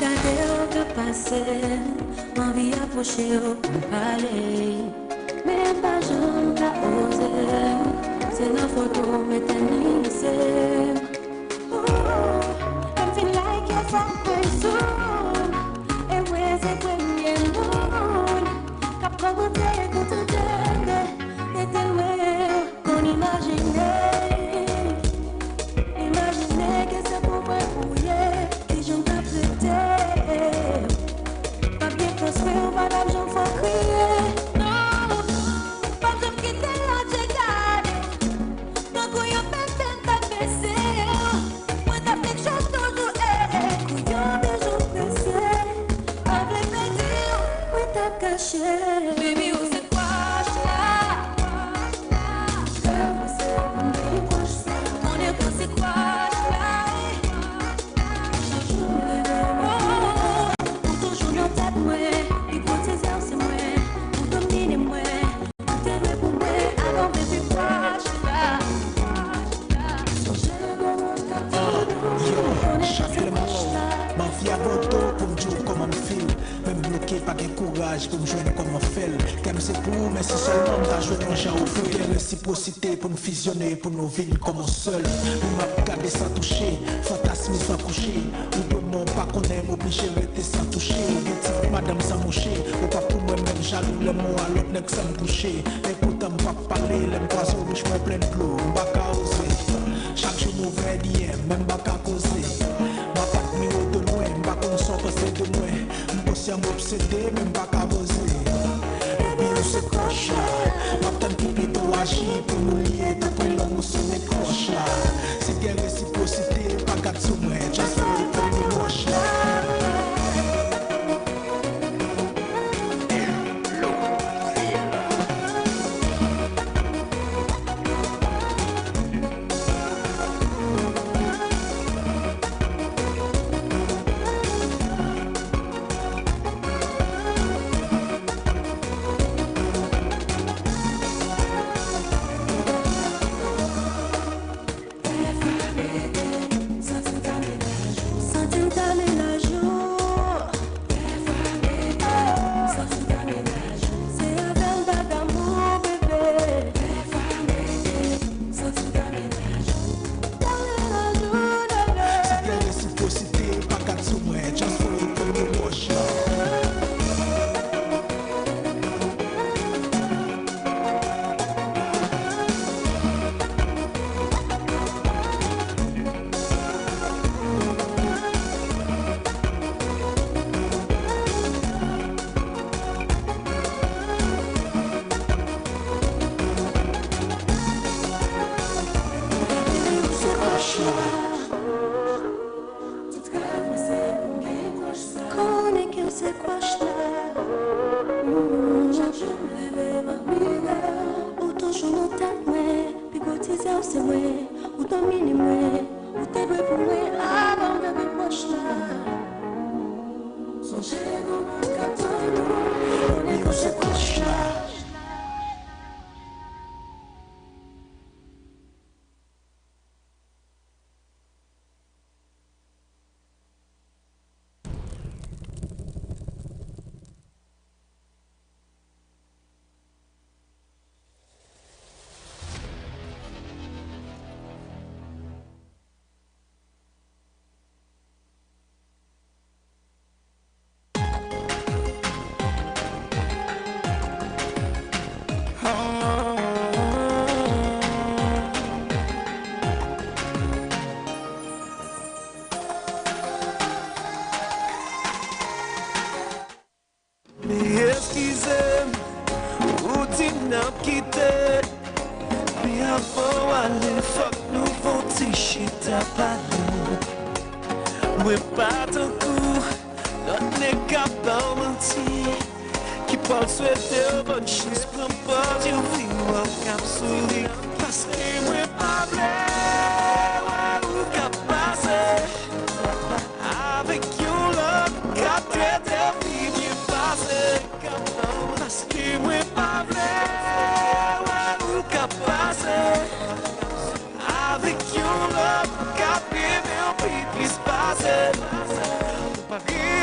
Regardez le passé, m'envie approcher au palais. Mais pas j'en ai osé, c'est la photo métallisée. I feel like you're from my soul. And where's it when you're alone? Cap commenté, écoute t'aider. Et t'es loin, qu'on imaginait. Imaginez que c'est pour moi brouiller. Que j'en t'apprêtais. Pas bien construire, madame, j'en fais crier. Non, pas de me quitter là, j'ai gardé. Donc, où y'a peine t'as baissé. Moi, t'as fait que chose toujours est. Couillon des jours pressés. Avec mes dire, oui, t'as caché. Baby, où c'est quoi, là? On est où c'est quoi, là? Pour toujours dans ta moi, puis pour tes heures, c'est moi. Pour dominer moi, pour t'aider pour moi. Avant, baby, quoi, là? Chaque le mot, m'en fie à votre pour me dire comment me file. Même bloqué par quel courage pour me jouer comme on fait. Qu'aime c'est pour, mais si seulement t'as joué dans le genre au feu. Quelle réciprocité pour nous fusionner, pour nous vivre comme un seul. Nous m'a regardé sans toucher, fantasme sans coucher. Ou de mon pas qu'on aime, obligé de rester sans toucher. Ou madame sans moucher, ou pas pour moi-même jaloux, le mot à l'autre n'est que sans me coucher. Mais pourtant, m'pas parler, l'aime pas sur bouche, moi plein de l'eau, m'pas qu'à oser. Chaque jour mauvais d'hier, même pas qu'à causer. Ma patte mi haut de loin, m'pas qu'on sort c'est de moi. M'bosser à m'obséder, même pas qu'à poser. Et puis on se croche là. Ma tante qui plutôt agit pour nous lier, d'après l'homme où se décroche là. C'est quelle réciprocité, pas qu'à sous moi, just for the premier moche là. Paris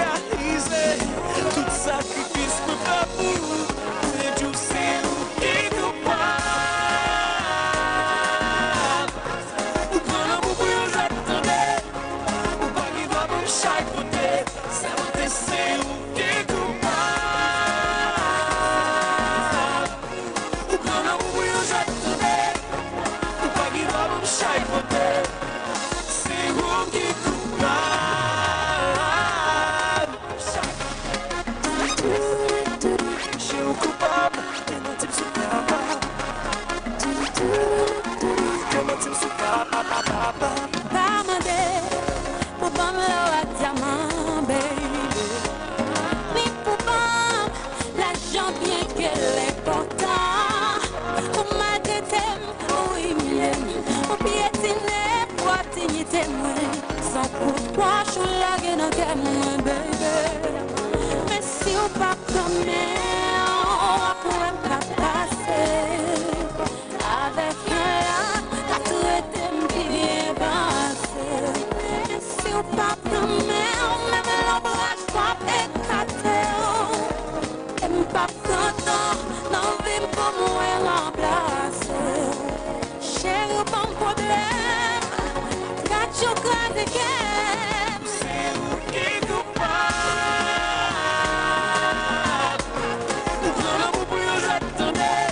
como ela abraça. Chega com problema, gato grande que sei o que tu faz. O plano por eu já também.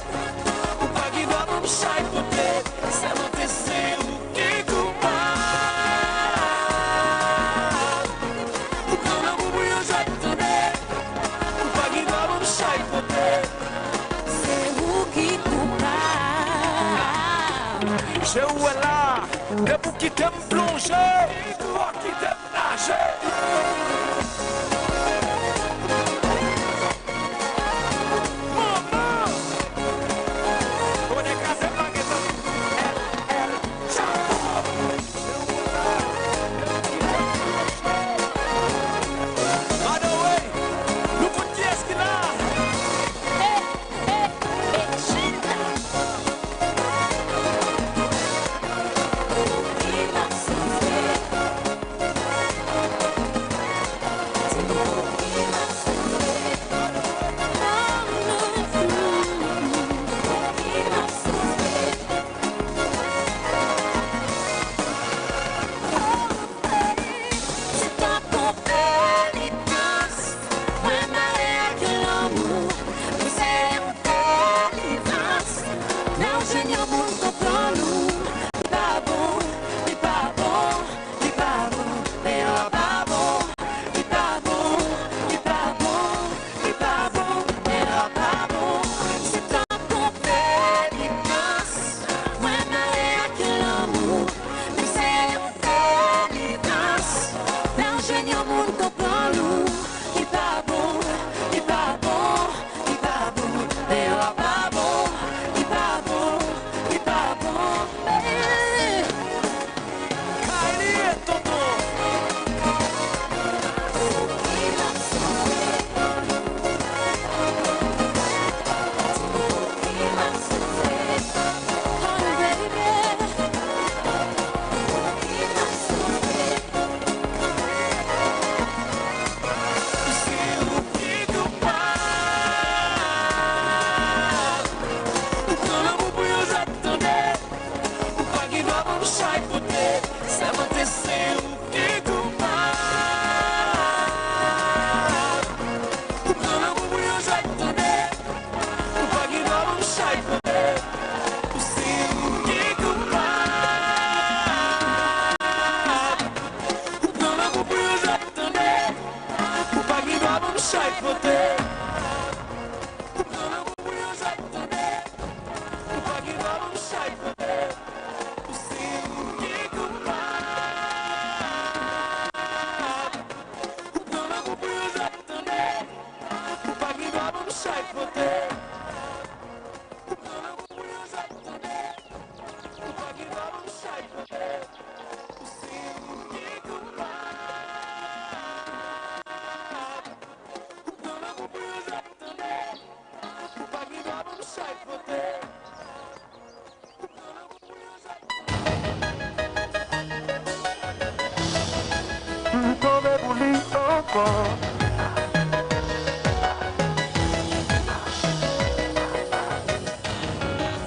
O pague vamos sai por ter. Se acontecer o que tu faz. O plano por eu já também. O pague vamos sai por ter. c'est où qui coupable. Je où est là, de vous qui t'aime plonger, toi qui t'aime nager. Maman, on est cassé par que ça. Elle, by the way, nous pour qui est-ce qu'il a?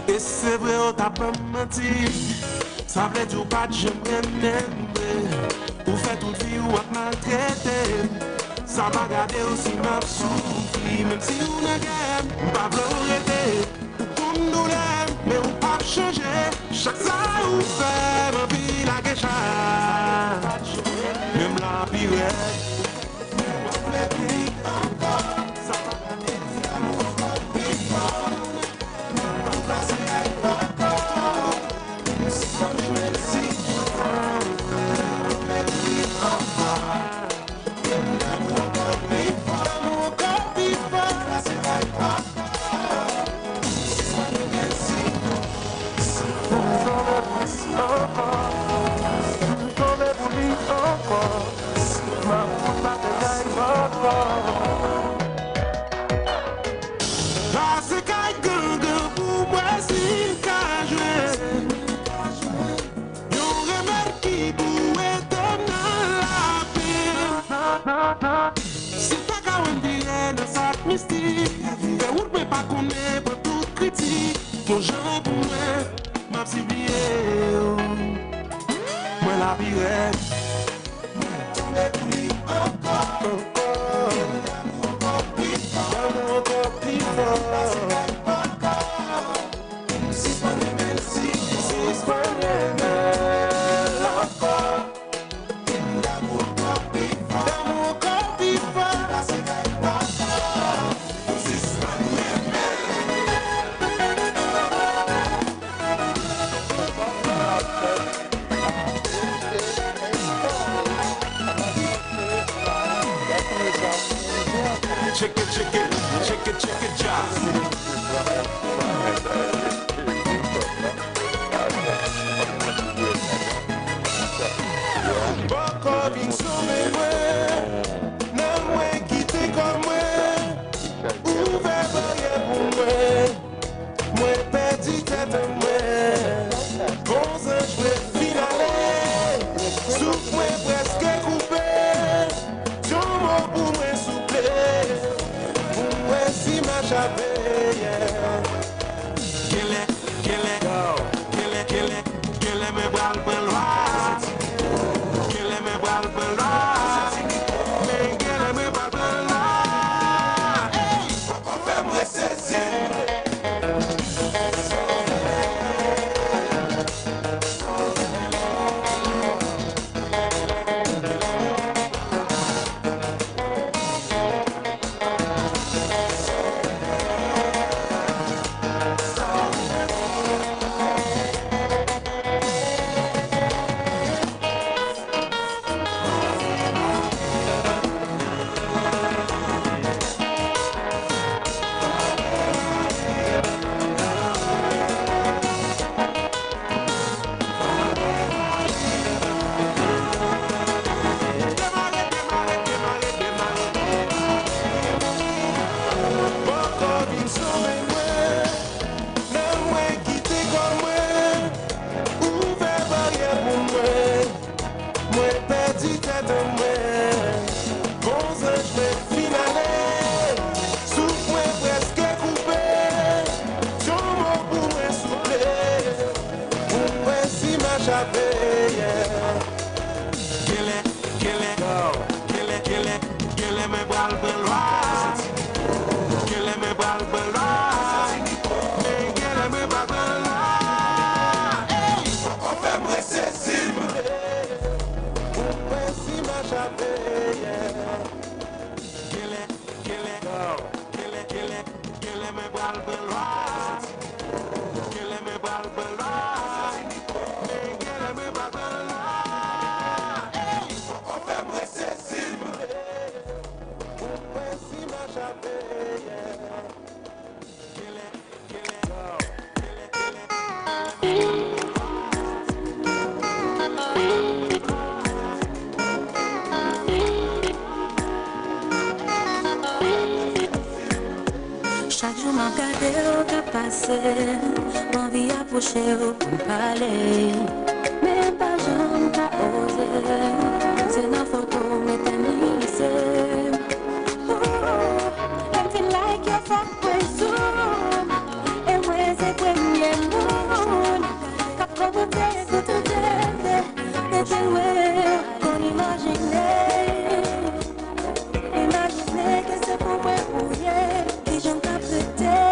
Et c'est vrai, on t'a pas menti. Ça plaît du pas de jamais m'aimer. Ou fait toute vie ou à maltraiter. Ça m'a gardé aussi m'a souffri. Même si on a gagné, on pas regretter. Ou comme nous l'aime, mais on pas changer. Chaque ça ou fait, ma vie la guécha. Même la pire. m'a si bien. Moi la pirate. Check it, job. Boko vin sauver moi, non moi quitter comme moi, ouvert barrière pour moi, moi perdu tête moi, bon je vais finaler, souffle moi presque coupé, ton mot pour moi souffler, pour moi si ma chapelle. Kill it, me bral beloit. Kill me bral beloit. Me kill me bral beloit. Hey, fais-moi saisir. Chaque jour m'a gardé au cap passé, m'envie approcher au palais. Mais pas jamais qu'à oser, c'est la photo métallisée. I feel like you're fuck way soon. Et ouais, c'est premier moon. Cap provoqué, que tout est, mais t'es ouais, qu'on imaginait. Imaginez que c'est pour moi, qui j'en t'apprêtais.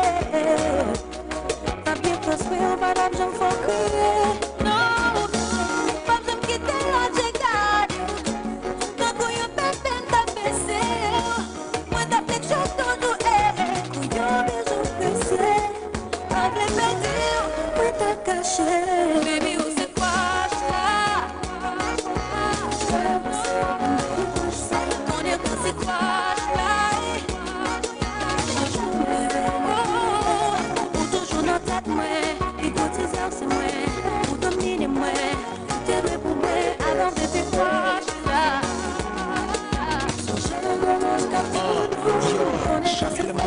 Pas bien construire, pas d'argent, faut crier. Non, pas de me quitter là, j'ai gardé. Quand couillon pépé t'a baissé. Moi t'as fait chose tout couillon bisou pressé. Pas de me dire, moi t'as caché. Baby, où c'est quoi, c'est quoi, toujours dans tête, moi, et pour tes heures, c'est moi, pour dominer, moi, t'es vrai pour moi, alors bébé, quoi, je suis là. Chaque le mot,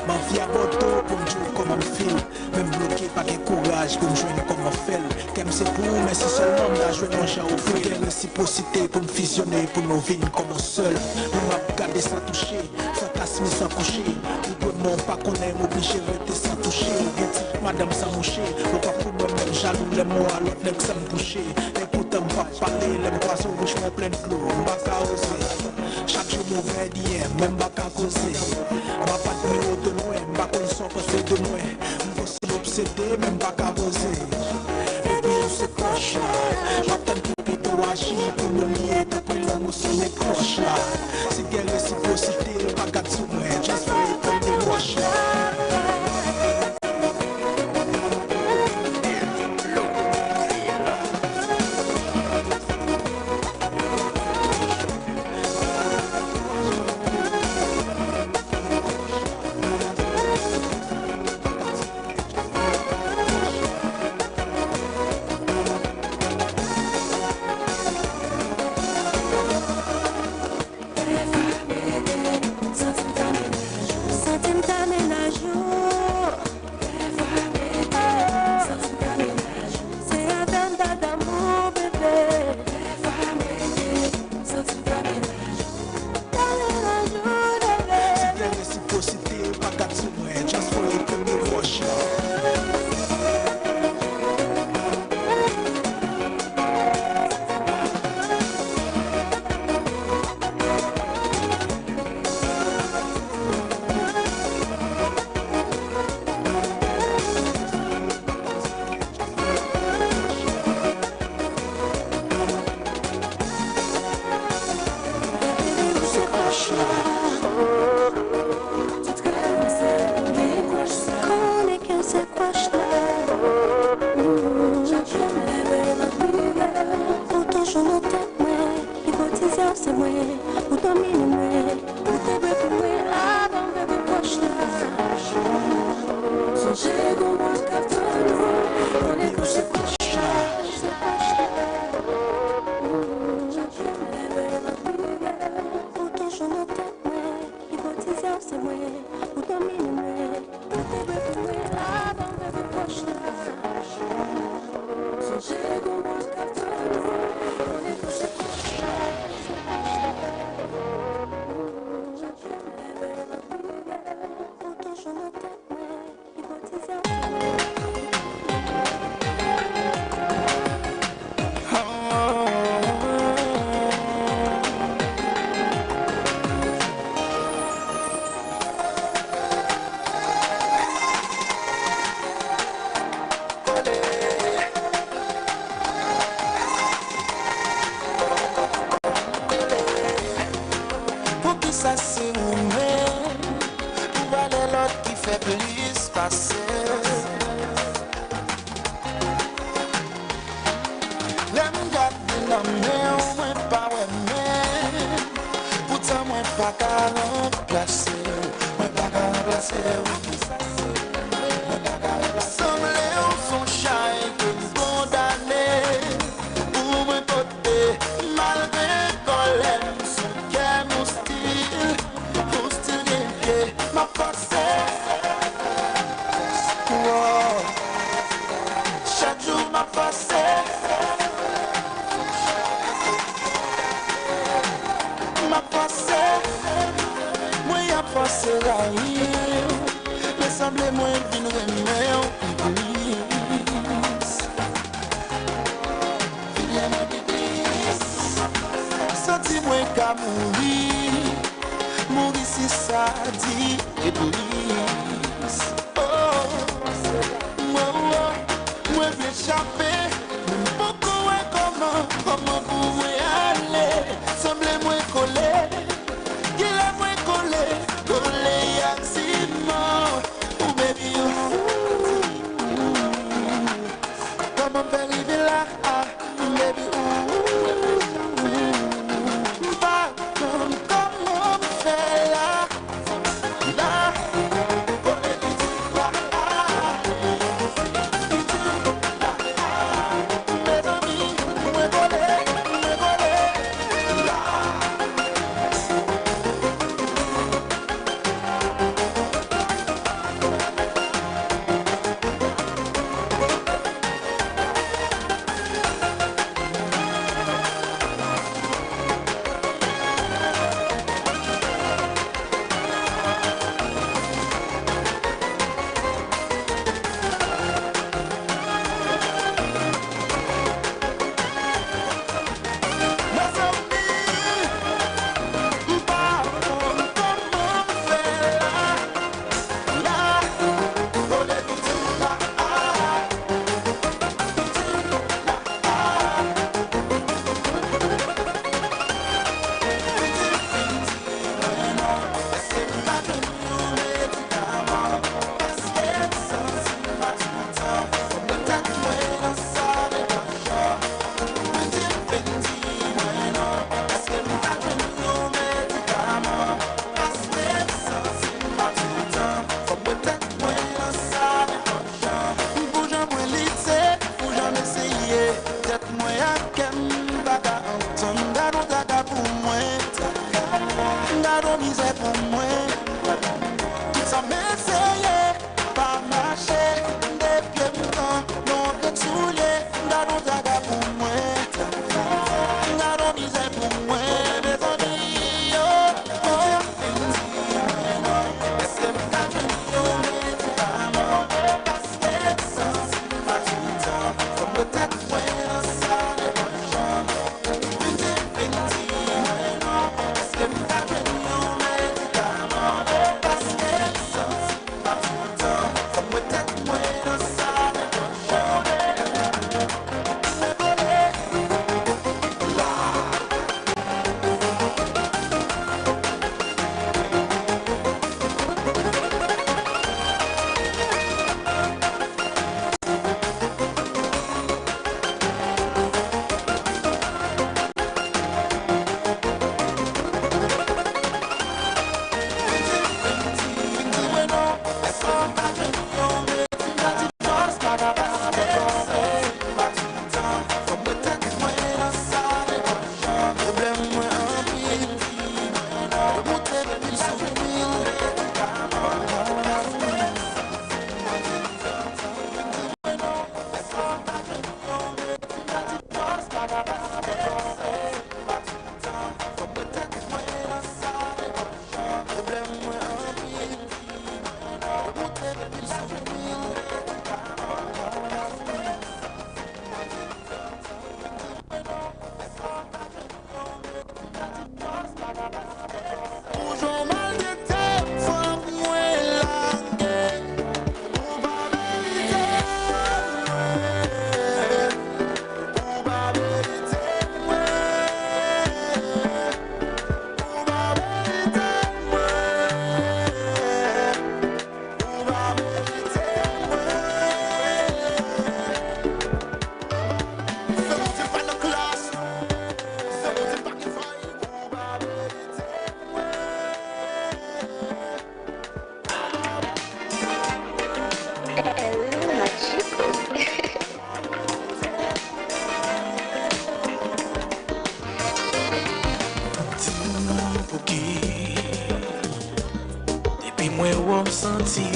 ma vie à boto pour me jouer comme un film. Même bloqué par quel courage pour me jouer comme un fel. Qu'aime c'est pour, mais si seulement m'a joué dans le chat au feu. Quelle réciprocité pour me fusionner, pour nos vignes comme un seul. Pour m'agarder sans toucher, fantasmer sans coucher. Ou pour non pas qu'on aime, obligé de rester sans toucher. Madame sans moucher, ou pas pour moi-même. jaloux, les mots à l'autre, les me coucher. Écoute, me pas parler, les poissons rouges, mon plein de clous, on va qu'à oser. Chaque jour, mauvais d'hier, même pas qu'à causer. On va pas de numéro de loin, pas qu'on s'en passe de loin. On va s'y obséder, même pas qu'à poser. Et puis, on se coche là. J'attends que plutôt agir pour me lier, depuis l'amour sur les cloches là. Si quelle réciprocité, pas qu'à tout moi, just for it, comme des roches là.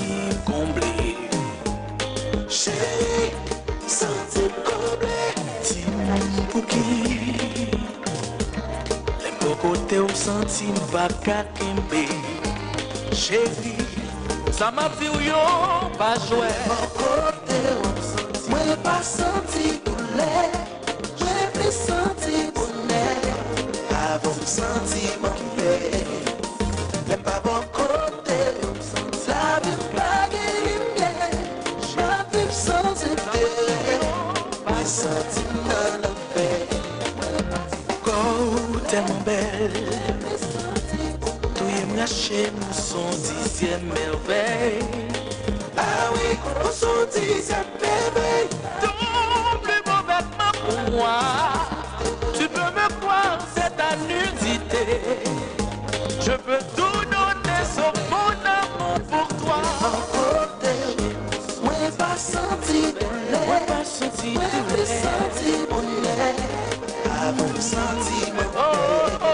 sentim comblé. Chérie, sentim comblé. Dis-moi pour qui. Les beaux côtés où sentim pas qu'à kembe. Chérie, Ça m'a vu yo pas jouer. mon côté où moi pas senti douleur. J'ai plus senti bonheur. Avant sentiment qui fait. Les pas bon côté. La vie pas lumière. Ma vie sans effet. Mes sentiments la paix. Oh, tellement belle. Tout est marché, nous son 10e merveille. Ah oui, nous son 10e merveille. Ton plus beau vêtement pour moi. Tu peux me croire, c'est ta nudité. Je peux tout donner sauf mon amour pour toi. En côté, moi pas senti douleur. Moi pas senti Moi plus douleur. senti bonheur. Avant senti Oh oh,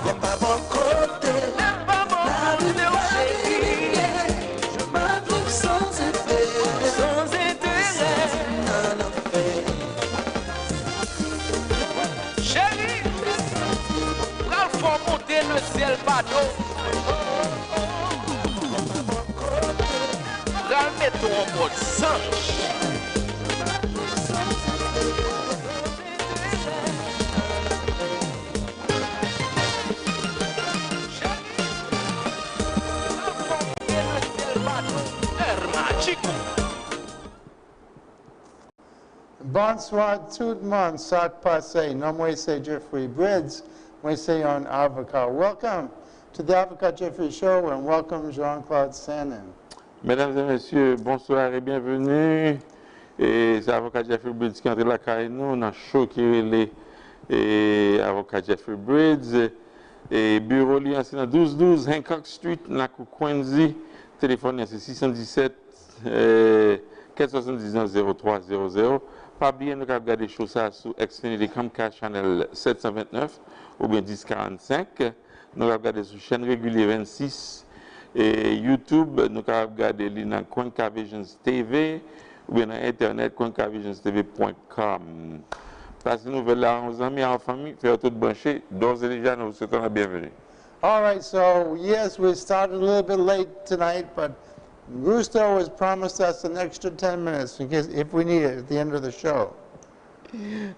y'a pas bon côté. n'aime pas mon La vie côté, oh pas chérie. lumière. Je m'avoue sans effet. Sans intérêt. Dans la paix. Chérie, là, faut monter le ciel bateau. Là, mettons en mode singe. Bonsoir tout le monde, sac passé. Non, moi c'est Jeffrey Bridges. Moi c'est on Avocat. Welcome to the Avocat Jeffrey Show and welcome Jean-Claude Sanin. Mesdames et messieurs, bonsoir et bienvenue. Et c'est avocat Jeffrey Bridges qui entre la caille nous. On a choqué les avocat Jeffrey Bridges. Et bureau li c'est dans 1212 Hancock Street, dans Quincy. Téléphone c'est 617 479 0300. Pas bien nous avons regardé choses ça sur Xfinity Comcast Channel 729 ou bien 1045. Nous avons regardé sur chaîne régulière 26. Et YouTube, nous avons regardé dans Cuenca Visions TV ou bien dans Internet, cuencavisionsTV.com. Passez nouvelle là, aux amis, en famille, faire tout brancher. D'ores et déjà, nous vous souhaitons la bienvenue. All right, so yes, we started a little bit late tonight, but Rusto has promised us an extra 10 minutes in case, if we need it at the end of the show.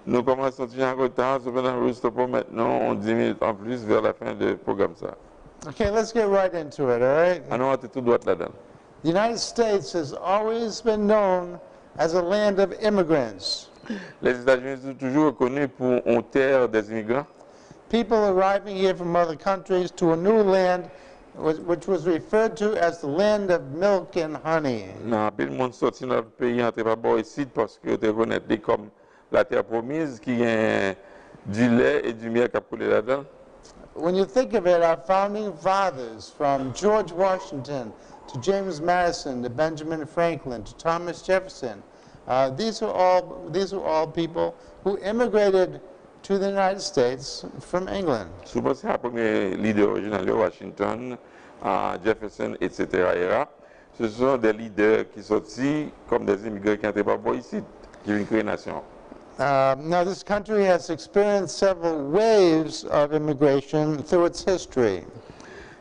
Nous commençons en retard, cependant, juste pour maintenant, on 10 minutes en plus vers la fin du programme. Ça. Okay, let's get right into it, all right? On a tout droit là-dedans. The United States has always been known as a land of immigrants. Les États-Unis sont toujours reconnus pour une terre des immigrants. People arriving here from other countries to a new land which was referred to as the land of milk and honey. Non, puis le monde sorti dans le pays entre pas bon ici parce que tu connais comme la terre promise qui a du lait et du miel qui a coulé là-dedans. When you think of it, our founding fathers, from George Washington to James Madison to Benjamin Franklin to Thomas Jefferson, these are all people who immigrated to the United States from England. Souvent, c'est le premier leader original de Washington, Jefferson, etc. Ce sont des leaders qui sont sortis comme des immigrants qui n'étaient pas bons ici, qui viennent créer une nation. Now, this country has experienced several waves of immigration through its history.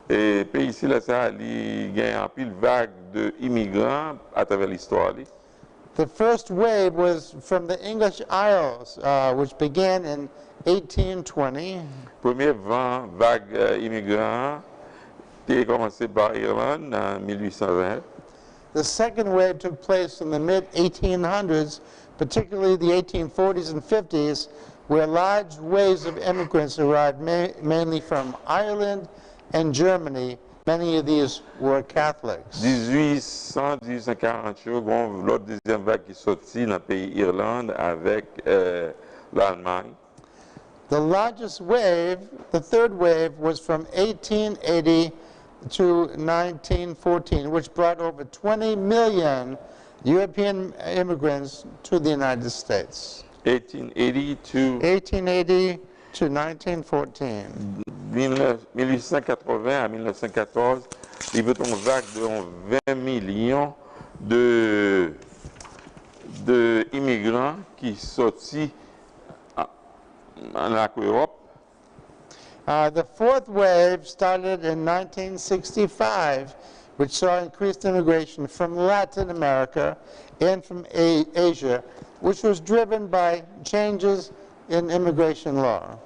Et le pays ici, là, ça, il y a un pile vague d'immigrants à travers l'histoire. The first wave was from the English Isles, which began in 1820. Premier vent vague immigrant a commencé par Irlande en 1820. The second wave took place in the mid-1800s, particularly the 1840s and 50s, where large waves of immigrants arrived mainly from Ireland and Germany. Many of these were Catholics. 1840, bon, l'autre deuxième vague qui est sortie dans le pays Irlande avec l'Allemagne. The largest wave, the third wave, was from 1880 to 1914, which brought over 20 million European immigrants to the United States. 1880 to 1914. 1880 à 1914, il veut une vague de 20 millions de immigrants qui sortis en Europe. The fourth wave started in 1965, which saw increased immigration from Latin America and from Asia, which was driven by changes in immigration law.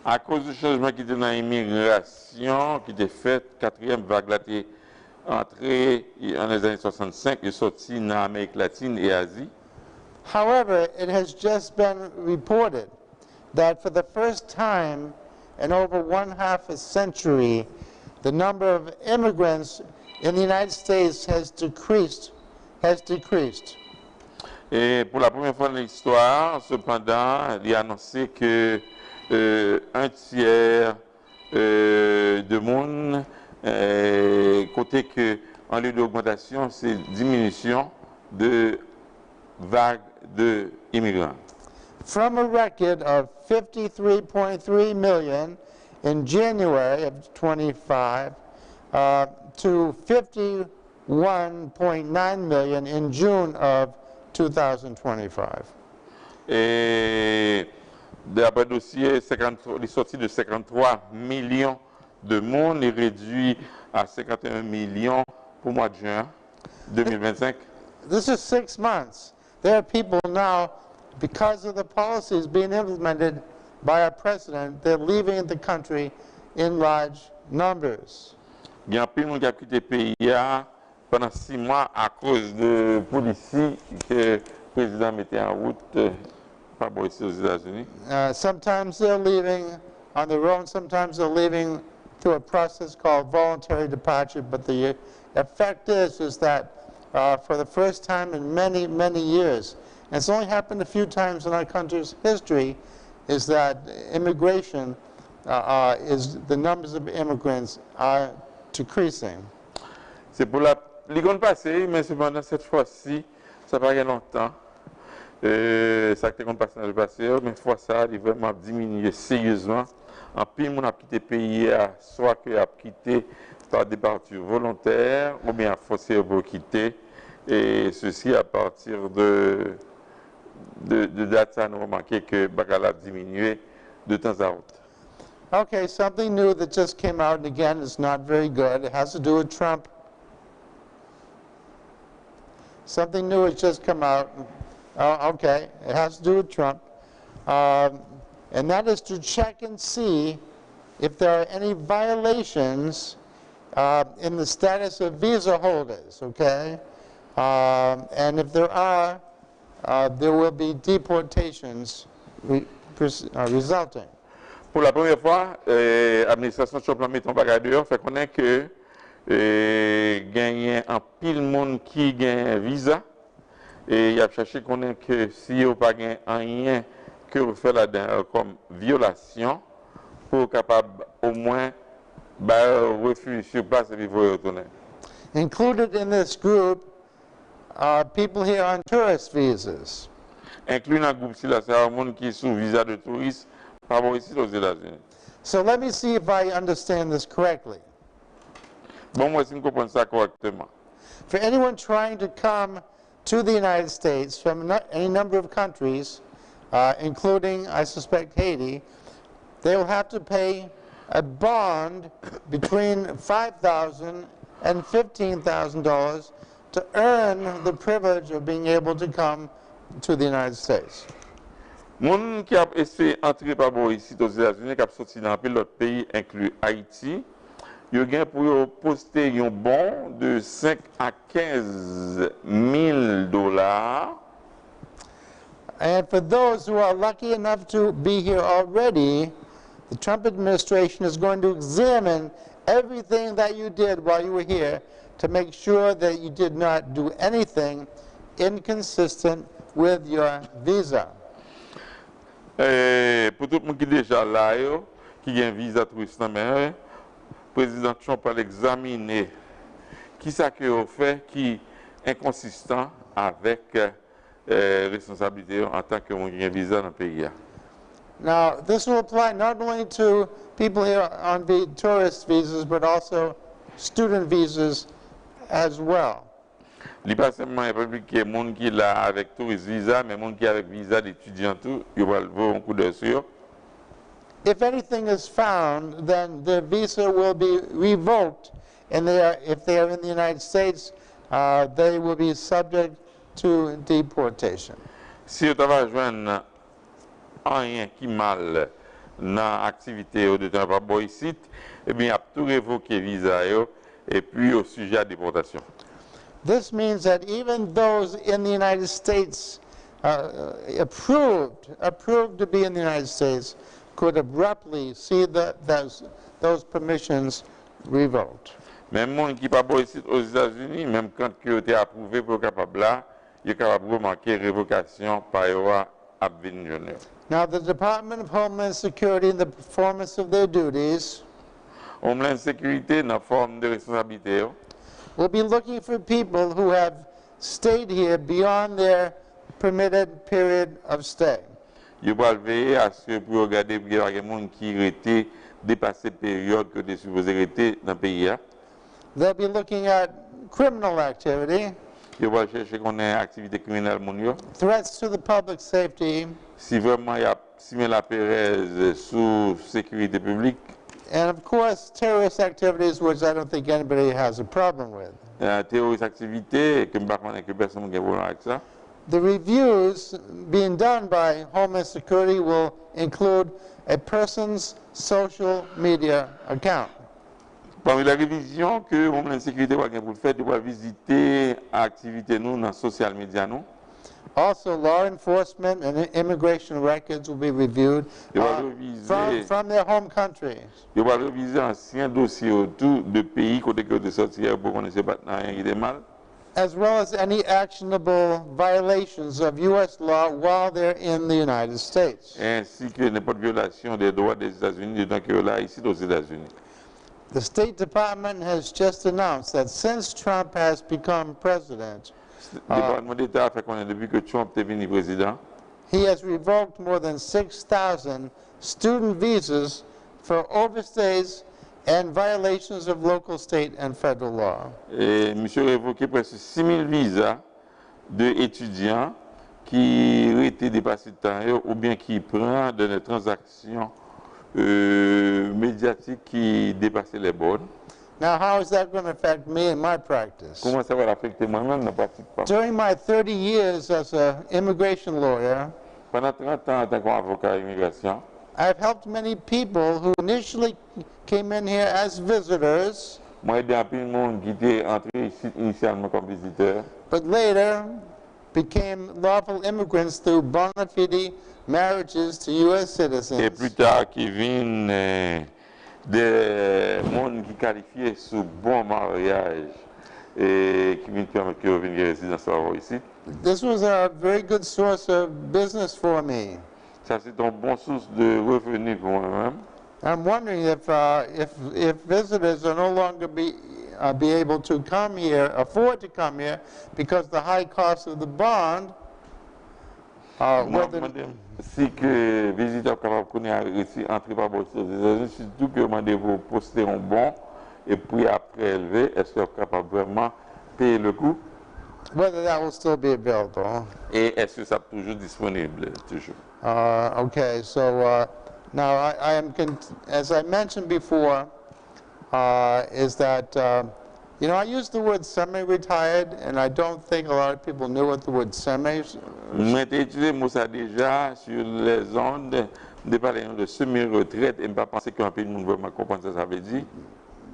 À cause du changement qui était dans l'immigration, qui était fait, quatrième vague là, était entrée en les années 65 et sortie dans l'Amérique latine et Asie. However, it has just been reported that for the first time in over one-half a century, the number of immigrants in the United States has decreased. Et pour la première fois dans l'histoire, cependant, il est annoncé que un tiers de monde, côté que en lieu d'augmentation, c'est diminution de vagues d'immigrants. From a record of 53.3 million in January of 25 to 51.9 million in June of 2025. Et d'après le dossier, il est sorti de 53 millions de monde et réduit à 51 millions pour le mois de juin 2025. This is 6 months. There are people now, because of the policies being implemented by our president, they're leaving the country in large numbers. Il y a un peu de monde qui a quitté le pays pendant 6 mois à cause de policiers que le président mettait en route par rapport ici aux États-Unis. Sometimes they're leaving on their own, sometimes they're leaving through a process called voluntary departure, but the effect is that for the first time in many, many years, and it's only happened a few times in our country's history, is that immigration, the numbers of immigrants are decreasing. C'est pour la ligue passée, mais cependant cette fois-ci, ça paraît longtemps. Ça a été passé dans le passé, mais cette fois ça a vraiment diminué sérieusement. En plus, on a quitté le pays, soit qu'il a quitté par départure volontaire, ou bien forcé pour quitter. Et ceci à partir de date, ça nous remarqué que Bagala a diminué de temps à autre. Okay, something new that just came out, and again, it's not very good. It has to do with Trump. Something new has just come out. Okay, it has to do with Trump. And that is to check and see if there are any violations in the status of visa holders, okay? And if there are, there will be deportations resulting. Pour la première fois, l'administration Trump a mis un bagage dehors, fait qu'on est que gagner un pile monde qui gagne un visa et il a cherché qu'on est que si vous pas gagne rien que vous faites là-dedans comme violation pour capable au moins refuser sur place et vous retourner. Included in this group are people here on tourist visas. Inclus dans le groupe c'est un monde qui est sous visa de touriste par rapport ici aux États-Unis. So let me see if I understand this correctly. Bon, moi, si je comprends ça correctement. For anyone trying to come to the United States from any number of countries, including, I suspect, Haiti, they will have to pay a bond between $5,000 and $15,000 to earn the privilege of being able to come to the United States. Moun qui a essayé d'entrer par ici aux États-Unis, qui a sorti dans l'autre pays, inclus Haïti, il y a pour poster un bon de 5 à 15 000 dollars. And for those who are lucky enough to be here already, the Trump administration is going to examine everything that you did while you were here to make sure that you did not do anything inconsistent with your visa. Pour tout le monde qui est déjà là, qui a un visa touriste dans le président Trump a examiné qui ça que vous fait qui est inconsistant avec responsabilité en tant que un visa dans le pays. Now, this will apply not only to people here on tourist visas, but also student visas as well. Il pas seulement République qui est monde qui là avec tourist visa, mais monde qui avec visa d'étudiant tout, il va le voir un coup de sur. If anything is found, then their visa will be revoked, and if they are in the United States, they will be subject to deportation. Si vous avez joindre rien qui mal dans l'activité de temps par boy ici, eh bien, il a tout révoqué visa et puis au sujet à déportation. This means that even those in the United States approved to be in the United States could abruptly see those permissions revoked. Même monde qui pas boy ici aux États-Unis, même quand il a été approuvé pour capable là, il est capable de marquer révocation par venir. Now, the Department of Homeland Security, in the performance of their duties, Homeland Sécurité dans forme de responsabilité. will be looking for people who have stayed here beyond their permitted period of stay. Il va veiller à ce que pour regarder qu'il y a des gens qui ont dépassé la période que des supposés rester dans le pays. They'll be looking at criminal activity, Il va chercher qu'on ait activité criminelle monio. threats to the public safety, Si vraiment il y a simé la Pérez sous sécurité publique, and of course terrorist activities, which I don't think anybody has a problem with. terroriste activité, que je ne sais pas que personne n'a problème avec ça. The reviews being done by Homeland Security will include a person's social media account. Parmi la révision que Homeland Sécurité va pour faire, il va visiter l'activité nous dans social media nous. Also, law enforcement and immigration records will be reviewed from their home countries. Il va réviser ancien dossier autour de pays côté que de sortir pour connaître pas rien qui est mal. As well as any actionable violations of U.S. law while they're in the United States. Ainsi que n'importe violation des droits des États-Unis de tant que là ici aux États-Unis. The State Department has just announced that since Trump has become president, Le département d'État fait qu'on est depuis que Trump est devenu président. he has revoked more than 6,000 student visas for overstays and violations of local, state, and federal law. Et monsieur a révoqué presque 6 000 visas d'étudiants qui ont été dépassés de temps ou bien qui prennent des transactions médiatiques qui dépassaient les bornes. Now, how is that going to affect me and my practice? Comment ça va affecter moi-même dans la pratique? During my 30 years as an immigration lawyer, Pendant 30 ans en tant qu'avocat immigration, I've helped many people who initially came in here as visitors, moi j'ai aidé un peu de monde qui était entré ici initialement comme visiteur, but later became lawful immigrants through bona fide marriages to U.S. et citizens. plus tard qui viennent des mondes qui qualifiés sous bon mariage et qui viennent permettre qu'ils viennent résider ici. This was a very good source of business for me. Ça c'est une bonne source de revenus pour moi-même. I'm wondering if visitors are no longer be able to come here, afford to come here, because the high cost of the bond. Si que visiteurs capables de connaître entrer par aux États-Unis, surtout que vous poster un bon et puis après élevé, est-ce que vous êtes capable vraiment payer le coût? Whether that will still be available. Et est-ce que ça est toujours disponible toujours? Okay, so now I am, as I mentioned before, is that, you know, I use the word semi-retired, and I don't think a lot of people knew what the word semi. J'ai utilisé ça déjà sur les ondes de parler de semi-retraite et ne pas penser qu'un peu de monde vraiment comprendre ce que ça veut dire.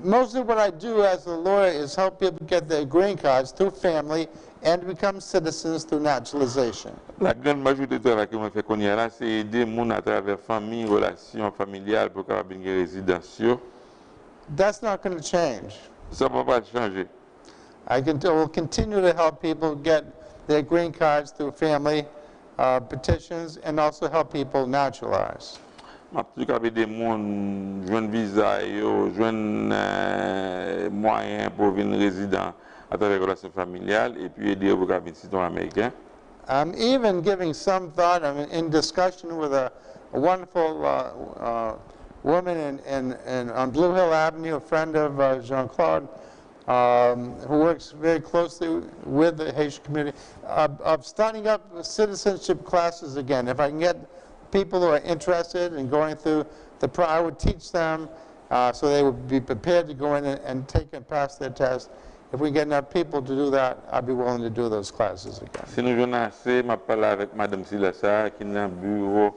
Mostly what I do as a lawyer is help people get their green cards through family and become citizens through naturalization. La grande majorité du travail que je fais là, c'est aider les gens à travers famille, relations familiales pour qu'ils aient une résidence. That's not going to change. Ça ne va pas changer. I will continue to help people get their green cards through family petitions and also help people naturalize. Je suis avec des gens, jeunes visa, jeunes moyens pour venir résident à travers les relations familiales et puis aider pour venir citoyen américain. I'm even giving some thought, I'm in discussion with a wonderful woman on Blue Hill Avenue, a friend of Jean-Claude, who works very closely with the Haitian community, of starting up citizenship classes again. If I can get people who are interested in going through I would teach them so they would be prepared to go in and take and pass their test. If we get enough people to do that, I'd be willing to do those classes again. Si nous venons assez, je parle avec Madame Silassa qui est dans le bureau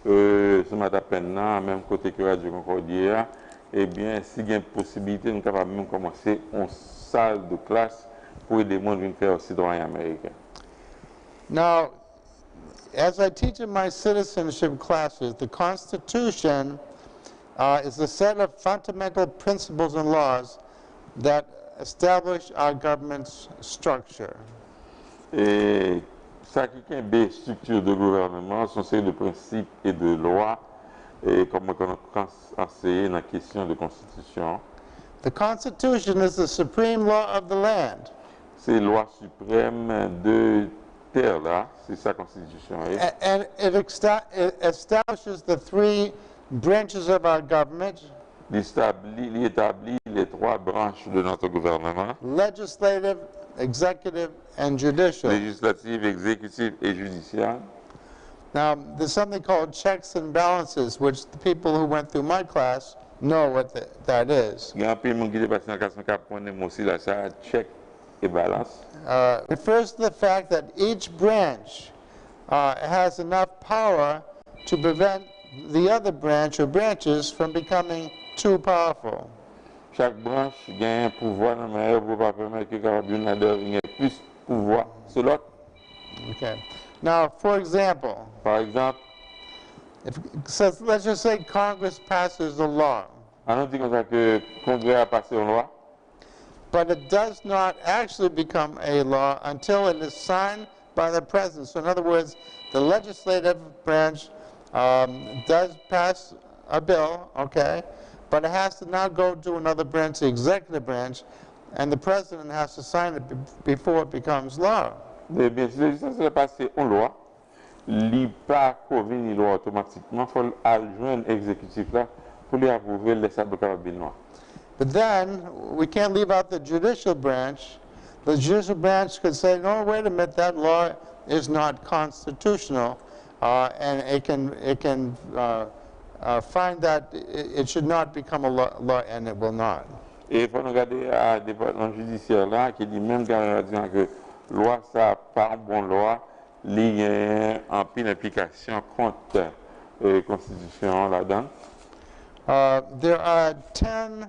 ce matin maintenant, même côté que Radio Concordia. Eh bien, s'il y a une possibilité, nous sommes capables de commencer une salle de classe pour aider les gens à venir faire aux citoyens américains. Now, as I teach in my citizenship classes, the Constitution is a set of fundamental principles and laws that establish our government's structure. Et ça qui est une structure de gouvernement, sont ces de principes et de lois, et comme on a enseigné dans la question de constitution. The Constitution is the supreme law of the land. C'est la loi suprême de terre là, c'est sa constitution. And it establishes the three branches of our government. Il établit les trois branches de notre gouvernement. Legislative, executive, and judicial. Législative, exécutive et judiciaire. Now, there's something called checks and balances, which the people who went through my class know what that is. Refers to the fact that each branch has enough power to prevent the other branch or branches from becoming too powerful. Chaque branche gagne un pouvoir dans la pour pas permettre que l'une ait plus pouvoir sur l'autre. Okay. Now, for example, Par exemple, let's just say Congress passes a law, on dit comme ça que le Congrès a passé une loi, but it does not actually become a law until it is signed by the president. So in other words, the legislative branch does pass a bill, okay, but it has to now go to another branch, the executive branch, and the president has to sign it before it becomes law. Mais bien, si le législateur a passé une loi, il n'y a pas une loi automatiquement, il faut adjoindre l'exécutif là pour lui approuver les sables de loi. But then, we can't leave out the judicial branch. The judicial branch could say, no, wait a minute, that law is not constitutional, and it can find that it should not become a law, and it will not. Et il faut regarder à département judiciaire là, qui dit même quand que loi, ça pas une bonne loi, il y a en pile implication contre la Constitution là-dedans. There are 10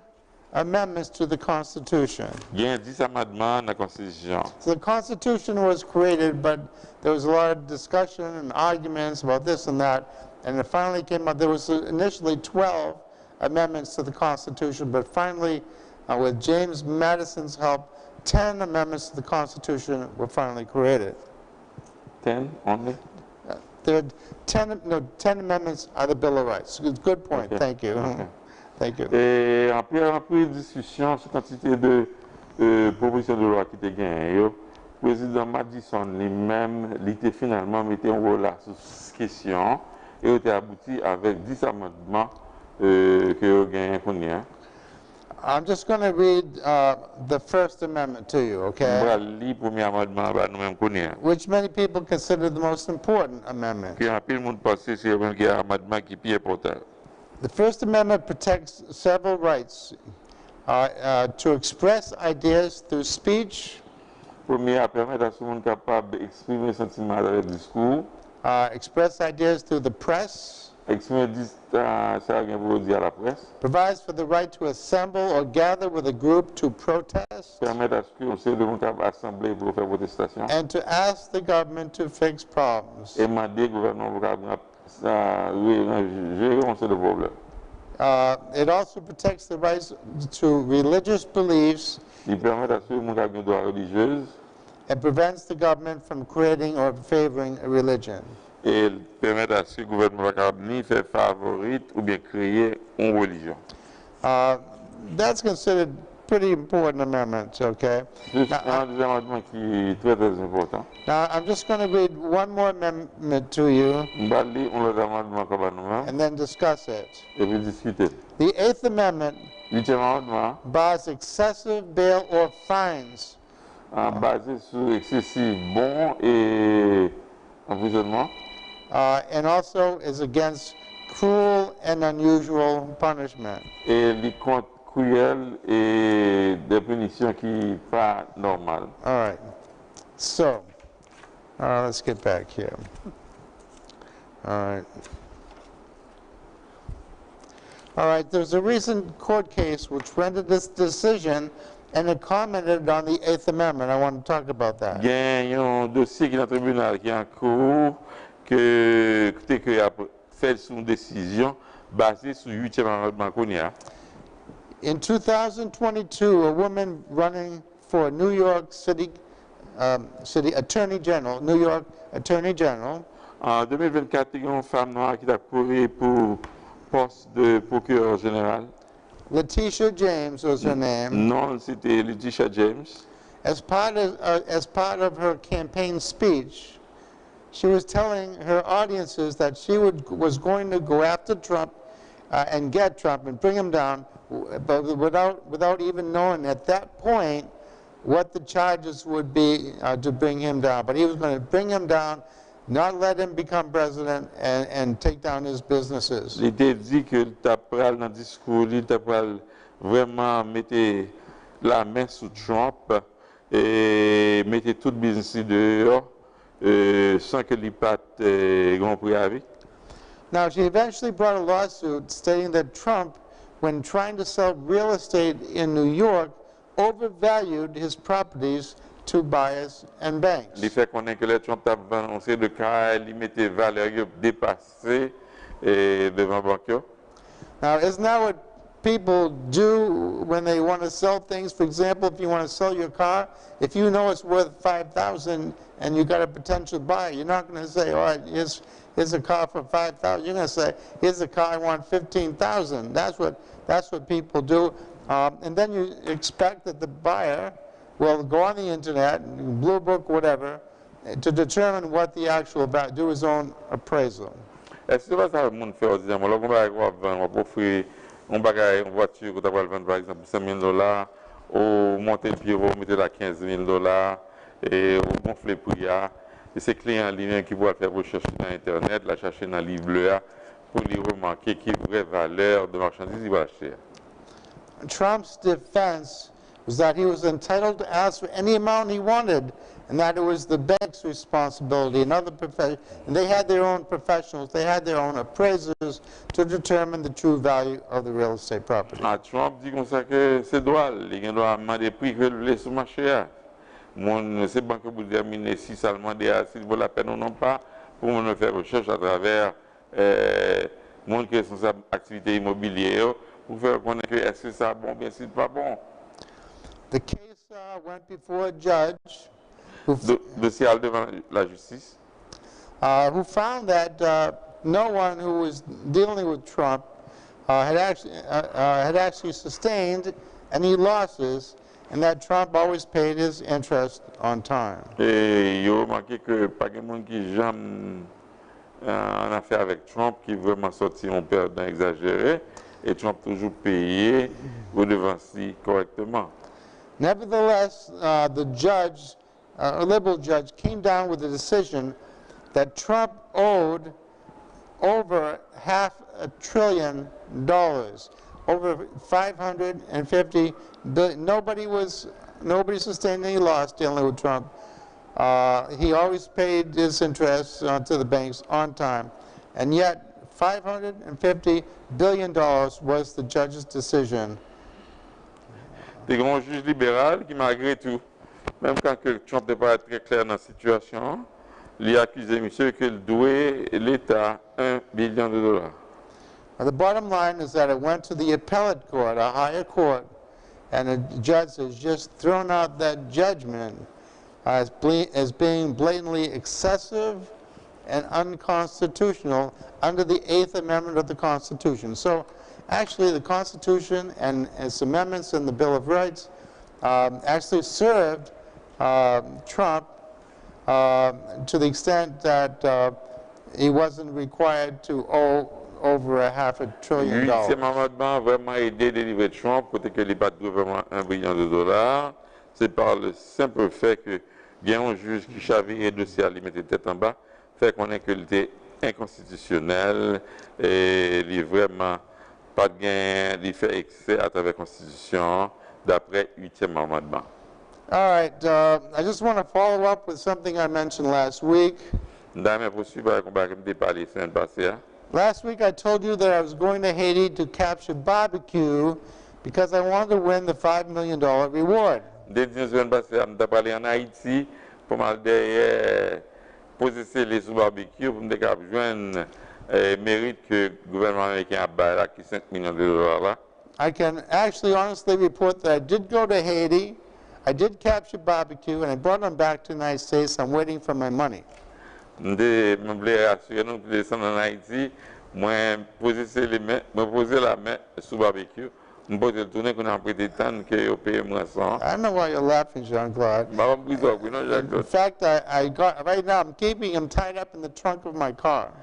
amendments to the Constitution. Il y a 10 amendements dans la Constitution. So the Constitution was created, but there was a lot of discussion and arguments about this and that, and it finally came out. There was initially 12 amendments to the Constitution, but finally, with James Madison's help, 10 amendments to the Constitution were finally created. 10 only? There are 10 amendments are the Bill of Rights. Good point. Okay. Thank you. Okay. Thank you. Et après discussion sur quantité de propositions de loi qui étaient gagnées, le président Madison lui-même, il était finalement mis en rôle là sur cette question et il a abouti avec 10 amendements que vous gagnez pour nous. I'm just going to read the First Amendment to you, okay? Which many people consider the most important amendment. The First Amendment protects several rights to express ideas through speech, express ideas through the press, provides for the right to assemble or gather with a group to protest, and to ask the government to fix problems. It also protects the rights to religious beliefs and prevents the government from creating or favoring a religion. Et permettre à ce gouvernement de faire favorite ou bien créer une religion. That's considered pretty important amendments, okay? C'est un des amendements qui est très très important. Now, I'm just going to read one more amendment to you On va lire l'autre amendement comme nous-mêmes and then discuss it. et puis discuter. The Eighth Amendment Huitième amendement, bars excessive bail or fines basé sur excessif bon et emprisonnement, and also is against cruel and unusual punishment. et les comptes cruels et des punitions qui ne sont pas normales. All right. So, let's get back here. All right. All right, there's a recent court case which rendered this decision and it commented on the Eighth Amendment. I want to talk about that. Il y a un dossier qui est dans le tribunal qui est en cours que a fait une décision basée sur le 8e amendement qu'on y a. In 2022, a woman running for New York City Attorney General, New York Attorney General, En 2024, il y a une femme noire qui a couru pour poste de procureur général. Letitia James was her name. Non, c'était Letitia James. As part of her campaign speech, she was telling her audiences that she was going to go after Trump and get Trump and bring him down, but without even knowing at that point what the charges would be to bring him down. But he was going to bring him down, not let him become president, and take down his businesses. Il était dit que dans le discours, il était vraiment mettre la main sur Trump et mettre tout le business dehors sans que il parte grand préavis. Now, she eventually brought a lawsuit stating that Trump, when trying to sell real estate in New York, overvalued his properties to buyers and banks. Il fait connaître que les Trump a annoncé de cas, il mettait valeur dépassée devant banquier. Now, isn't that what people do when they want to sell things? For example, if you want to sell your car, if you know it's worth $5,000 and you got a potential buyer, you're not going to say, all right, here's a car for $5,000. You're going to say, here's a car I want $15,000. That's what people do. And then you expect that the buyer will go on the internet, Blue Book, whatever, to determine what the actual value, do his own appraisal. Est-ce que c'est ça que le monde fait ordinairement? Là, on va vendre, on va offrir une voiture que tu vas vendre par exemple $5,000, ou monter le bureau, mettre là $15,000, et on gonfle le prix. Et c'est client en ligne qui vont faire recherche sur Internet, la chercher dans le livre bleu pour lui remarquer qui est vraie valeur de marchandises qu'il va acheter. Trump's defense was that he was entitled to ask for any amount he wanted, and that it was the bank's responsibility and other professionals, and they had their own professionals, they had their own appraisers to determine the true value of the real estate property. Trump dit comme ça que c'est droit, il doit demander prix que le sur le marché. C'est banque pour déterminer si ça demande s'il vaut la peine ou non pas pour nous faire recherche à travers mon qui est responsable activité immobilière pour faire connaître est-ce que c'est bon bien c'est pas bon. The case went before a judge Dossier devant la justice. Who found that no one who was dealing with Trump had actually sustained any losses, and that Trump always paid his interest on time. Et il a remarqué que pas de monde qui jamais en affaire avec Trump qui vraiment sorti en perdant exagéré et Trump toujours payé redevances correctement. Nevertheless, the judge, a liberal judge, came down with a decision that Trump owed over $500 billion, over 550 billion. Nobody sustained any loss dealing with Trump. He always paid his interest to the banks on time, and yet $550 billion was the judge's decision. Des grands juges libéraux qui, malgré tout, même quand Trump n'est pas très clair dans la situation, lui a accusé monsieur qu'il douait l'État $1 billion. The bottom line is that it went to the appellate court, a higher court, and the judge has just thrown out that judgment as being blatantly excessive and unconstitutional under the Eighth Amendment of the Constitution. So Actually, the Constitution and its amendments in the Bill of Rights actually served Trump to the extent that he wasn't required to owe over $500 billion. Huitième amendement a vraiment aidé les livrer Trump, côté que les pas de gouvernement $1 billion. C'est par le simple fait que il y a un juge qui chavirait le dossier à lui mettre tête en bas, fait qu'on est que était inconstitutionnel et il vraiment pas de gain, il fait excès à travers la Constitution d'après 8e amendement. All right, I just want to follow up with something I mentioned last week. Last week I told you that I was going to Haiti to capture barbecue because I wanted to win the $5 million reward. I can actually honestly report that I did go to Haiti, I did capture barbecue, and I brought them back to the United States. I'm waiting for my money. I don't know why you're laughing, Jean-Claude. In fact, right now I'm keeping him tied up in the trunk of my car.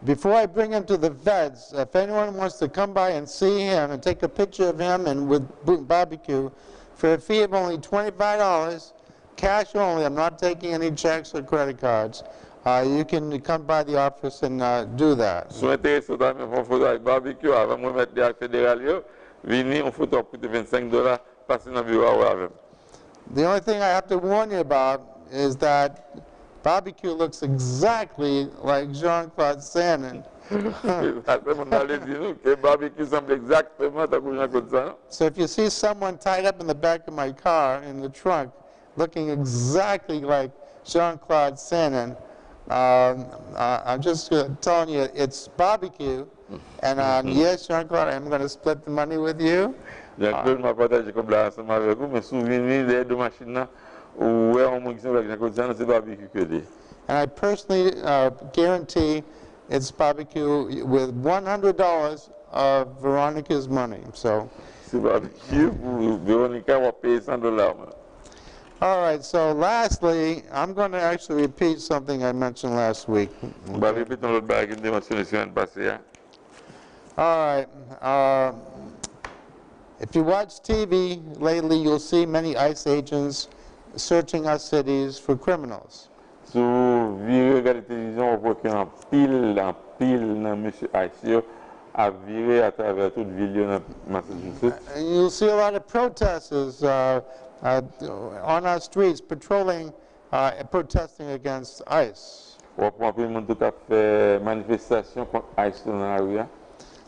Before I bring him to the feds, if anyone wants to come by and see him and take a picture of him and with barbecue, for a fee of only $25, cash only, I'm not taking any checks or credit cards, you can come by the office and do that. The only thing I have to warn you about is that barbecue looks exactly like Jean-Claude Sannon. So if you see someone tied up in the back of my car in the trunk looking exactly like Jean-Claude Sannon, I'm just telling you it's barbecue, and yes, Jean-Claude, I'm going to split the money with you. And I personally guarantee it's barbecue with $100 of Veronica's money. So. All right, so lastly, I'm going to actually repeat something I mentioned last week. Okay. All right. If you watch TV lately, you'll see many ICE agents searching our cities for criminals. You'll see a lot of protesters on our streets patrolling, protesting against ICE.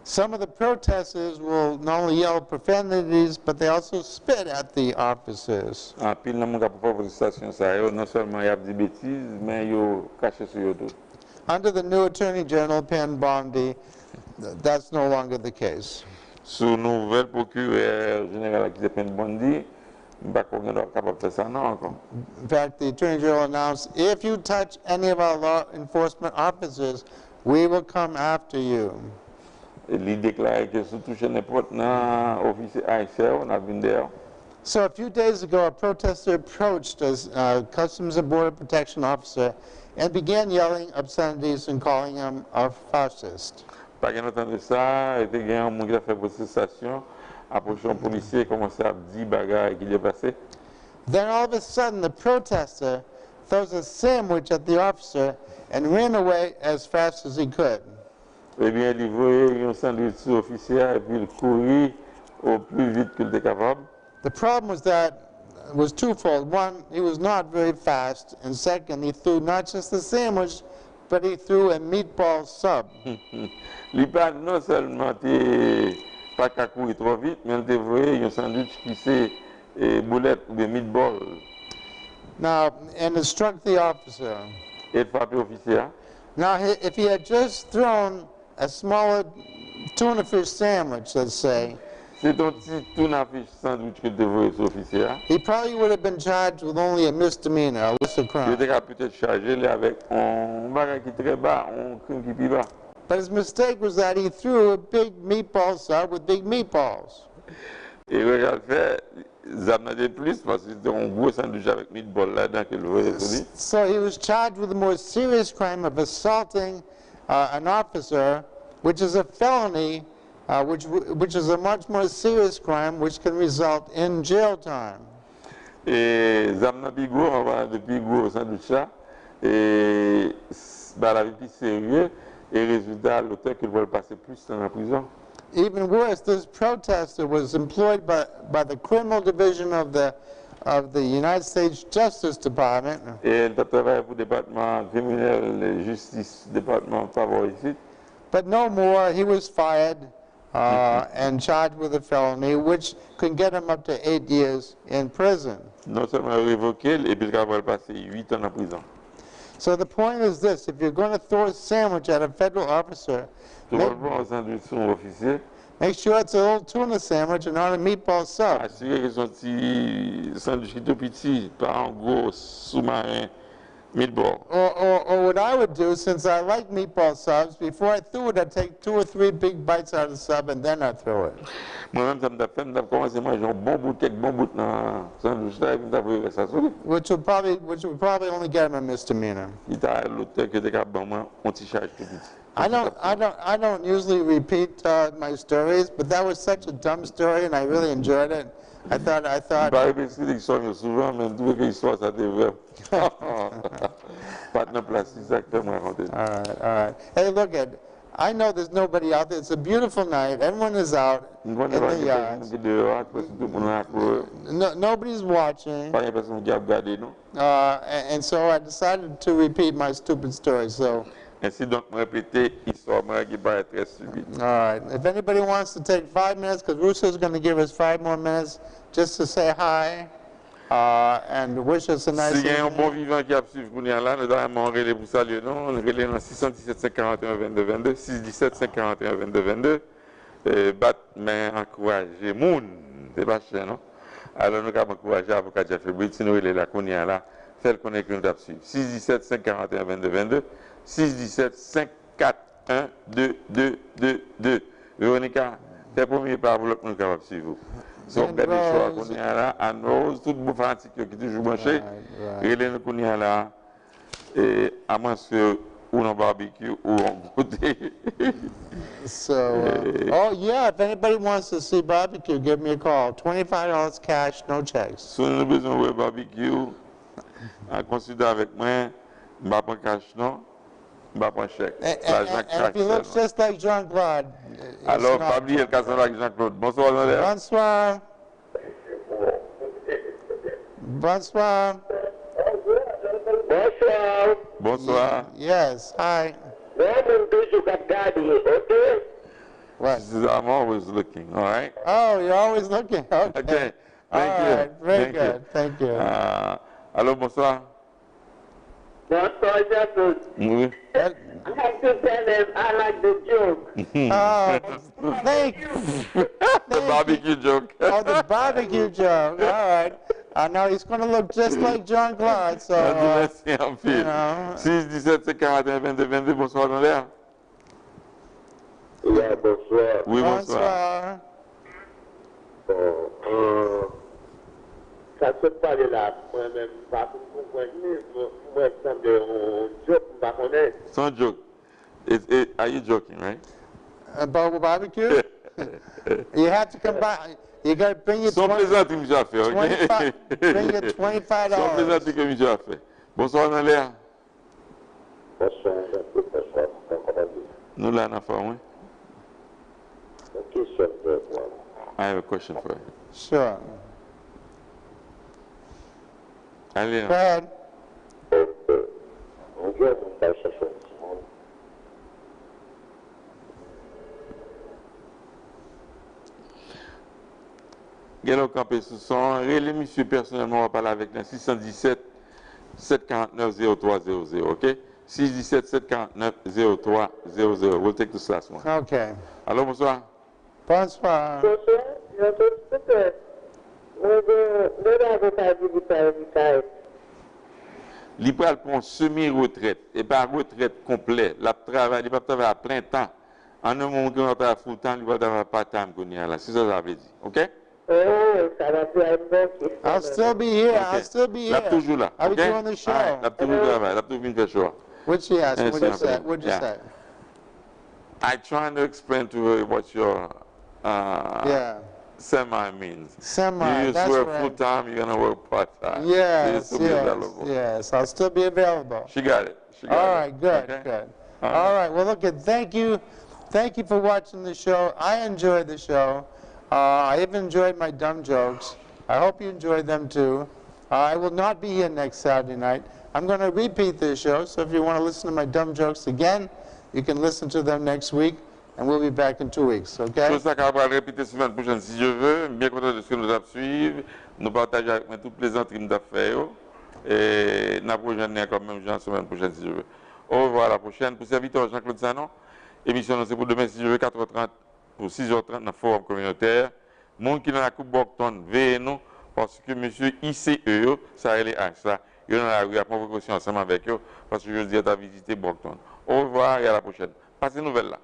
Some of the protesters will not only yell profanities, but they also spit at the officers. Under the new Attorney General, Penn Bondi, that's no longer the case. Sous nouvelle procureur général qui s'appelle Bondi, in fact, the Attorney General announced, if you touch any of our law enforcement officers, we will come after you. So a few days ago, a protester approached a Customs and Border Protection officer and began yelling obscenities and calling him a fascist. Then all of a sudden, the protester throws a sandwich at the officer and ran away as fast as he could. The problem was that it was twofold. One, he was not very fast, and second, he threw not just the sandwich, but he threw a meatball sub. Pas qu'à courir trop vite, mais il devrait un sandwich qui c'est boulette ou des meatballs. Now, and it struck the officer. Et frappé officier. Now, if he had just thrown a smaller tuna fish sandwich, let's say, C'est ton petit tourne affiche sandwich que tu devrais être officier. He probably would have been charged with only a misdemeanor, a lesser Il crime. était peut-être chargé avec un bagage qui est très bas, un crime qui est plus bas. But his mistake was that he threw a big meatball sub with big meatballs. Et regarde, fait, Zamna plus parce que c'était un gros sandwich avec meatball là-dedans que le voyait celui. So he was charged with the more serious crime of assaulting an officer, which is a felony, which is a much more serious crime, which can result in jail time. Et Zamna Bigo, on va depuis gros sandwich là, et bah, la vie plus sérieux, et résultat, l'auteur qu'il va passer plus de temps en prison. Even worse, this protester was employed by the criminal division of the United States Justice Department. Et elle travaille pour le département criminel et justice, département favorisé. But no more, he was fired and charged with a felony, which could get him up to 8 years in prison. Non seulement révoqué, et puis il va passer 8 ans en prison. So the point is this: if you're going to throw a sandwich at a federal officer, Tu vas voir un sandwich sur un officier, make sure it's a little tuna sandwich and not a meatball sub. assurer que son petit sandwich qui est tout petit, pas un gros sous-marin meatball. Or what I would do, since I like meatball subs, before I threw it, I'd take 2 or 3 big bites out of the sub and then I'd throw it. Moi-même, ça m'a fait, j'ai commencé à manger un bon bout, quelques bons bouts dans le sandwich là, et puis j'ai ça sur lui. Which would probably only get him a misdemeanor. Il t'a l'auteur qui était capable, moi, on t'y charge tout petit. I don't usually repeat my stories, but that was such a dumb story, and I really enjoyed it. I thought. Pas répéter l'histoire souvent, mais je trouvais que l'histoire, ça était vrai. Pas de place, c'est ça que je raconté. All right. Hey, look I know there's nobody out there. It's a beautiful night. Everyone is out in the yards. Nobody's watching. And so I decided to repeat my stupid story. So. Ainsi donc, répéter l'histoire qui va être très stupide. All right. If anybody wants to take 5 minutes, because Russo's going to give us 5 more minutes just to say hi and wish us a nice evening. Si y a un bon evening. vivant qui a suivi là, nous devons relayer pour saluer, non? On relaye dans 617 541 22 22, 617 541 22 22. Bat, mais encourager moun, c'est pas cher, non? Alors nous avons encouragé l'avocat Jeff Brit, si nous relayer la Kounia là, celle qu'on est que nous devons suivre. 617 541 22 22. 617 541 2222. Véronica, c'est le premier pas pour que nous capables de suivre. Si on regarde les choix qu'on a là, à Rose, tout le fanatique qui est toujours branché, relève qu'on a là, et à moins que ou en barbecue ou en côté. So, oh yeah, if anybody wants to see barbecue, give me a call. $25 cash, no checks. Si on a besoin de barbecue, à considérer avec moi, je ne vais pas cash, non? And if he looks just like Jean-Claude. Alors, pas oublier le cas avec Jean-Claude. Bonsoir, Jean-Claude. Bonsoir. Bonsoir. Bonsoir. Bonsoir. Yes, hi. What? I'm always looking, all right? Oh, you're always looking. Okay. Okay. All Thank you. right, very Thank good. you. Thank you. Allô, bonsoir. Bonsoir, Jacob. Oui. I have to tell them I like the joke. Oh, thank you. The barbecue joke. Oh, the barbecue joke. All right. Now he's going to look just like John Claude. So, Merci en you fil. know. 6, 17, 41, 22, 22. Bonsoir dans l'air. Oui, bonsoir. Oui, bonsoir. Bonsoir. Ça se parle là, moi-même, pas pour comprendre, moi, ça me semble un joke, je ne connais pas. It's not a joke. Are you joking, right? About barbecue? You have to come by. You got to bring your Son plaisanterie, monsieur a fait, ok? 25 bring your $25. Son plaisanterie que monsieur a fait. Bonsoir dans l'air. Bonsoir, bonsoir, bonsoir. Nous là, on a fait, oui. Une question pour moi. I have a question for you. Sure. Allez, Go ahead. On vient de faire chercher un petit monde. Galo campé sous son. Relais, monsieur, personnellement, on va parler avec le 617 749 0300, ok? 617 749 0300. We'll take this last one. Okay. Allô, bonsoir. Bonsoir. Bonsoir. peut prendre semi-retraite et pas retraite complète. Il travaille à plein temps. En un moment où on travaille full time, il va travailler part-time. C'est ça que ça veut dire. OK? I'll still be here. Okay. I'll still be Là, here. toujours là. I'll be Okay? doing the show. Right. Là, toujours travail. Là, toujours venu faire show. What'd she ask? Yes, What'd you no say? problem. What'd you Yeah. say? I trying to explain to her what your Yeah. semi means. Semi, You that's work right. full time, you're gonna work part time. Yes, So you still be available. yes. I'll still be available. She got it. She got All it. right, good, Okay? good. All All right. right, well, look, thank you for watching the show. I enjoyed the show. I even enjoyed my dumb jokes. I hope you enjoyed them too. I will not be here next Saturday night. I'm going to repeat this show, so if you want to listen to my dumb jokes again, you can listen to them next week, and we'll be back in 2 weeks, okay? Chose ça qu'on va répéter la semaine prochaine si je veux. Bien content de ce que nous avons suivi. Nous partageons avec moi toutes les entrées que nous avons faites. Et nous prochaine quand même la semaine prochaine si je veux. Au revoir à la prochaine. Pour serviteur Jean-Claude Sanon, émission c'est pour demain si je veux 4h30 pour 6h30 dans le forum communautaire. Monde qui dans la coupe Borgton, veillez nous parce que monsieur ICE, ça est les H là, il y en a eu à convocation ensemble avec eux parce que je dis à visiter Borgton. Au revoir et à la prochaine. Passez nouvelle là.